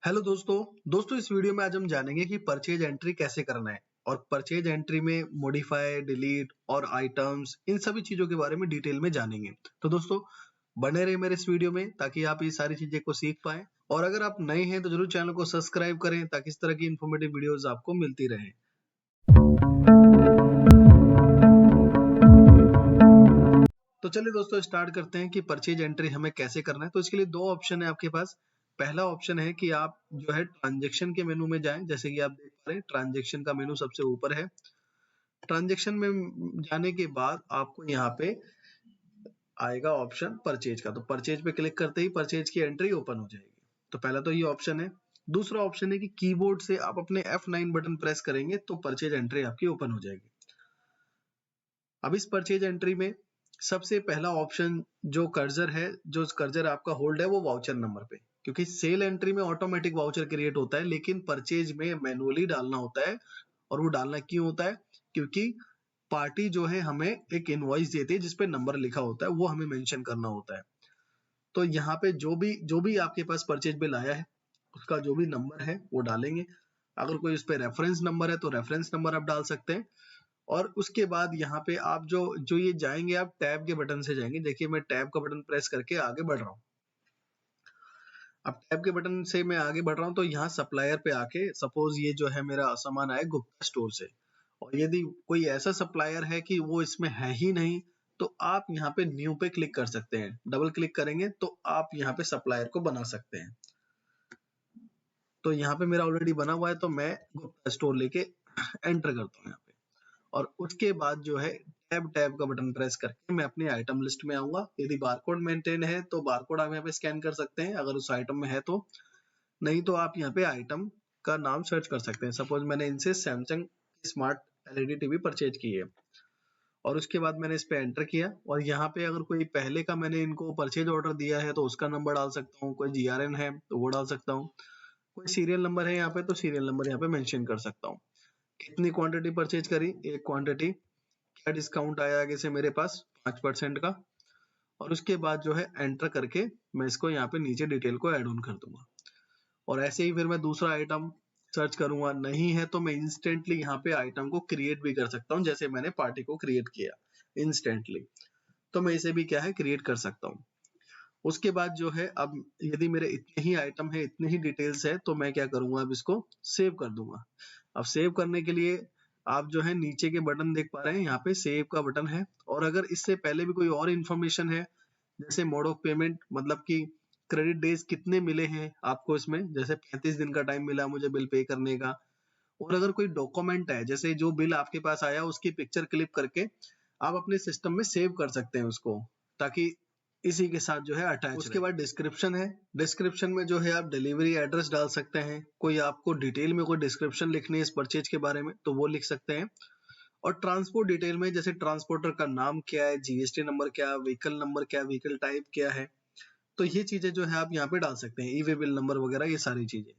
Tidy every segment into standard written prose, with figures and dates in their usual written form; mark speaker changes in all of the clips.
Speaker 1: Hello दोस्तों इस video में आज हम जानेंगे कि परचेज एंट्री कैसे करना है और परचेज एंट्री में मॉडिफाई, डिलीट और आइटम्स इन सभी चीजों के बारे में डिटेल में जानेंगे। तो दोस्तों बने रहिए मेरे इस वीडियो में ताकि आप ये सारी चीजें को सीख पाए और अगर आप नए हैं तो जरूर चैनल को सब्सक्राइब करें ताकि इस तरह की इन्फॉर्मेटिव वीडियोस आपको मिलती रहे। तो चलिए दोस्तों स्टार्ट करते हैं कि परचेज एंट्री हमें कैसे करना है। तो इसके लिए दो ऑप्शन है आपके पास। पहला ऑप्शन है कि आप जो है ट्रांजैक्शन के मेनू में जाएं, जैसे कि आप देख पा रहे हैं ट्रांजैक्शन का मेनू सबसे ऊपर है। ट्रांजैक्शन में जाने के बाद आपको यहाँ पे आएगा ऑप्शन परचेज का, तो परचेज पे क्लिक करते ही परचेज की एंट्री ओपन हो जाएगी। तो पहला तो ये ऑप्शन है। दूसरा ऑप्शन है कि कीबोर्ड से आप अपने F9 बटन प्रेस करेंगे तो परचेज एंट्री आपकी ओपन हो जाएगी। अब इस परचेज एंट्री में सबसे पहला ऑप्शन जो कर्सर है, जो कर्सर आपका होल्ड है वो वाउचर नंबर पे, क्योंकि सेल एंट्री में ऑटोमेटिक वाउचर क्रिएट होता है लेकिन परचेज में मैनुअली डालना होता है। और वो डालना क्यों होता है? क्योंकि पार्टी जो है हमें एक इनवॉइस देती है जिसपे नंबर लिखा होता है, वो हमें मेंशन करना होता है। तो यहाँ पे जो भी आपके पास परचेज बिल आया है उसका जो भी नंबर है वो डालेंगे। अगर कोई उस पर रेफरेंस नंबर है तो रेफरेंस नंबर आप डाल सकते हैं। और उसके बाद यहाँ पे आप जो जो ये जाएंगे, आप टैब के बटन से जाएंगे। देखिए मैं टैब का बटन प्रेस करके आगे बढ़ रहा हूँ। अब टैब के बटन से मैं आगे बढ़ रहा हूँ तो यहाँ सप्लायर पे आके सपोज ये जो है मेरा सामान आया गुप्ता स्टोर से, और यदि कोई ऐसा सप्लायर है कि वो इसमें है ही नहीं तो आप यहाँ पे न्यू पे क्लिक कर सकते हैं। डबल क्लिक करेंगे तो आप यहाँ पे सप्लायर को बना सकते हैं। तो यहाँ पे मेरा ऑलरेडी बना हुआ है तो मैं गुप्ता स्टोर लेके एंटर करता हूँ यहाँ पे। और उसके बाद जो है टैब का बटन प्रेस करके मैं अपनी आइटम लिस्ट में आऊंगा। यदि बारकोड मेंटेन है तो बारकोड आप यहाँ पे स्कैन कर सकते हैं अगर उस आइटम में है तो, नहीं तो आप यहाँ पे आइटम का नाम सर्च कर सकते हैं। सपोज मैंने इनसे Samsung smart LED TV purchase की है और उसके बाद मैंने इस पे एंटर किया और यहाँ पे अगर कोई पहले का मैंने इनको परचेज ऑर्डर दिया है तो उसका नंबर डाल सकता हूँ, कोई जीआरएन है तो वो डाल सकता हूँ, कोई सीरियल नंबर है यहाँ पे तो सीरियल नंबर यहाँ पे मेंशन कर सकता हूँ। कितनी क्वांटिटी परचेज करी, एक क्वांटिटी, क्या डिस्काउंट आया आगे से मेरे पास 5% का, और उसके बाद जो है एंटर करके मैं इसको यहाँ पे नीचे डिटेल को ऐड ऑन कर दूंगा। और ऐसे ही फिर मैं दूसरा आइटम सर्च करूंगा, नहीं है तो मैं इंस्टेंटली यहाँ पे आइटम को क्रिएट भी कर सकता हूँ, जैसे मैंने पार्टी को क्रिएट किया इंस्टेंटली, तो मैं इसे भी क्या है क्रिएट कर सकता हूँ। उसके बाद जो है अब यदि मेरे इतने ही आइटम है, इतने ही डिटेल्स है, तो मैं क्या करूंगा अब इसको सेव कर दूंगा। अब सेव करने के लिए आप जो है नीचे के बटन देख पा रहे हैं, यहाँ पे सेव का बटन है। और अगर इससे पहले भी कोई और इन्फॉर्मेशन है जैसे मोड ऑफ पेमेंट, मतलब कि क्रेडिट डेज कितने मिले हैं आपको इसमें, जैसे 35 दिन का टाइम मिला मुझे बिल पे करने का, और अगर कोई डॉक्यूमेंट है जैसे जो बिल आपके पास आया उसकी पिक्चर क्लिक करके आप अपने सिस्टम में सेव कर सकते हैं उसको, ताकि इसी के साथ जो है अटैच। उसके बाद डिस्क्रिप्शन है। डिस्क्रिप्शन में जो है आप डिलीवरी एड्रेस डाल सकते हैं, कोई आपको डिटेल में कोई डिस्क्रिप्शन लिखनी है इस परचेज के बारे में तो वो लिख सकते हैं। और ट्रांसपोर्ट डिटेल में जैसे ट्रांसपोर्टर का नाम क्या है, जीएसटी नंबर क्या, व्हीकल नंबर क्या, व्हीकल टाइप क्या है, तो ये चीजें जो है आप यहाँ पे डाल सकते हैं, ई वे बिल नंबर वगैरह ये सारी चीजें।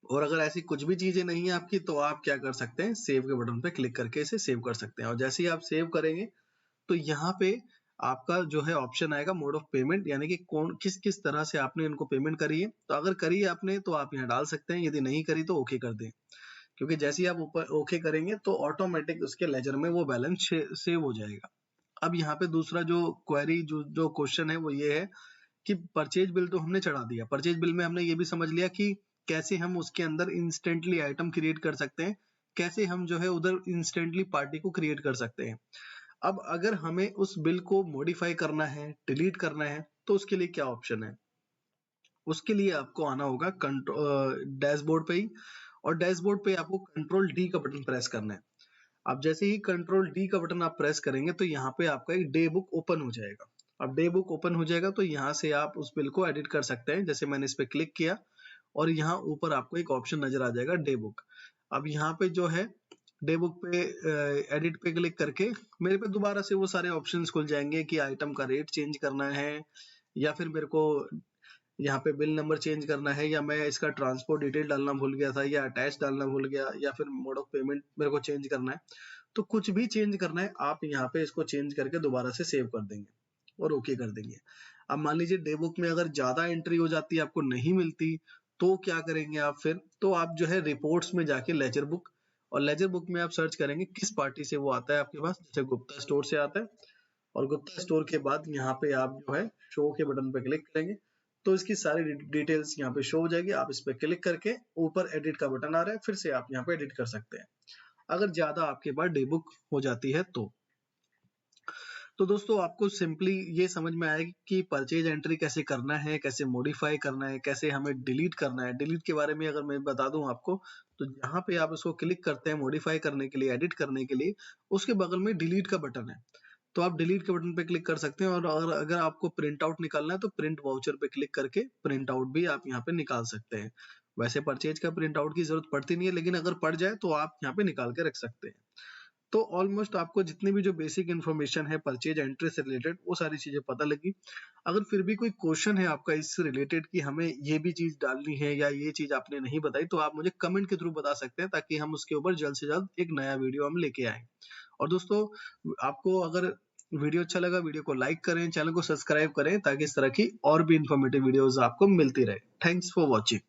Speaker 1: और अगर ऐसी कुछ भी चीजें नहीं है आपकी तो आप क्या कर सकते हैं, सेव के बटन पे क्लिक करके इसे सेव कर सकते हैं। और जैसे ही आप सेव करेंगे तो यहाँ पे आपका जो है ऑप्शन आएगा मोड ऑफ पेमेंट, यानी कि कौन किस किस तरह से आपने इनको पेमेंट करी है। तो अगर करी है आपने तो आप यहाँ डाल सकते हैं, यदि नहीं करी तो ओके कर दें, क्योंकि जैसे ही आप ऊपर ओके करेंगे तो ऑटोमेटिक उसके लेजर में वो बैलेंस सेव हो जाएगा। अब यहाँ पे दूसरा जो क्वेरी जो क्वेश्चन है वो ये है कि परचेज बिल तो हमने चढ़ा दिया, परचेज बिल में हमने ये भी समझ लिया कि कैसे हम उसके अंदर इंस्टेंटली आइटम क्रिएट कर सकते हैं, कैसे हम जो है उधर इंस्टेंटली पार्टी को क्रिएट कर सकते हैं। अब अगर हमें उस बिल को मॉडिफाई करना है, डिलीट करना है, तो उसके लिए क्या ऑप्शन है? उसके लिए आपको आना होगा डैशबोर्ड पे ही, और डैशबोर्ड पे आपको कंट्रोल डी का बटन प्रेस करना है। अब जैसे ही कंट्रोल डी का बटन आप प्रेस करेंगे तो यहाँ पे आपका एक डे बुक ओपन हो जाएगा। अब डे बुक ओपन हो जाएगा तो यहाँ से आप उस बिल को एडिट कर सकते हैं, जैसे मैंने इस पे क्लिक किया और यहाँ ऊपर आपको एक ऑप्शन नजर आ जाएगा डे बुक। अब यहाँ पे जो है डे बुक पे एडिट पे क्लिक करके मेरे पे दोबारा से वो सारे ऑप्शंस खुल जाएंगे कि आइटम का रेट चेंज करना है, या फिर मेरे को यहाँ पे बिल नंबर चेंज करना है, या मैं इसका ट्रांसपोर्ट डिटेल डालना भूल गया था, या अटैच डालना भूल गया, या फिर मोड ऑफ पेमेंट मेरे को चेंज करना है। तो कुछ भी चेंज करना है आप यहाँ पे इसको चेंज करके दोबारा से सेव कर देंगे और ओके कर देंगे। अब मान लीजिए डे बुक में अगर ज्यादा एंट्री हो जाती है, आपको नहीं मिलती, तो क्या करेंगे आप फिर, तो आप जो है रिपोर्ट्स में जाके लेजर बुक, और लेजर बुक में आप सर्च करेंगे किस पार्टी से वो आता है आपके पास, जैसे गुप्ता स्टोर से आता है, और गुप्ता स्टोर के बाद यहाँ पे आप जो है शो के बटन पे क्लिक करेंगे तो इसकी सारी डिटेल्स यहाँ पे शो हो जाएगी। आप इस पे क्लिक करके ऊपर एडिट का बटन आ रहा है, फिर से आप यहाँ पे एडिट कर सकते हैं अगर ज्यादा आपके पास डे बुक हो जाती है तो दोस्तों आपको सिंपली ये समझ में आएगा कि परचेज एंट्री कैसे करना है, कैसे मॉडिफाई करना है, कैसे हमें डिलीट करना है। डिलीट के बारे में अगर मैं बता दूं आपको, तो यहाँ पे आप इसको क्लिक करते हैं मॉडिफाई करने के लिए, एडिट करने के लिए, उसके बगल में डिलीट का बटन है, तो आप डिलीट के बटन पे क्लिक कर सकते हैं। और अगर आपको प्रिंट आउट निकालना है तो प्रिंट वाउचर पे क्लिक करके प्रिंट आउट भी आप यहाँ पे निकाल सकते हैं। वैसे परचेज का प्रिंट आउट की जरूरत पड़ती नहीं है, लेकिन अगर पड़ जाए तो आप यहाँ पे निकाल के रख सकते हैं। तो ऑलमोस्ट आपको जितनी भी जो बेसिक इन्फॉर्मेशन है परचेज एंट्री से रिलेटेड वो सारी चीजें पता लगी। अगर फिर भी कोई क्वेश्चन है आपका इससे रिलेटेड कि हमें ये भी चीज डालनी है या ये चीज आपने नहीं बताई, तो आप मुझे कमेंट के थ्रू बता सकते हैं ताकि हम उसके ऊपर जल्द से जल्द एक नया वीडियो हम लेके आए। और दोस्तों आपको अगर वीडियो अच्छा लगा, वीडियो को लाइक करें, चैनल को सब्सक्राइब करें ताकि इस तरह की और भी इंफॉर्मेटिव वीडियोस आपको मिलती रहे। Thanks for watching.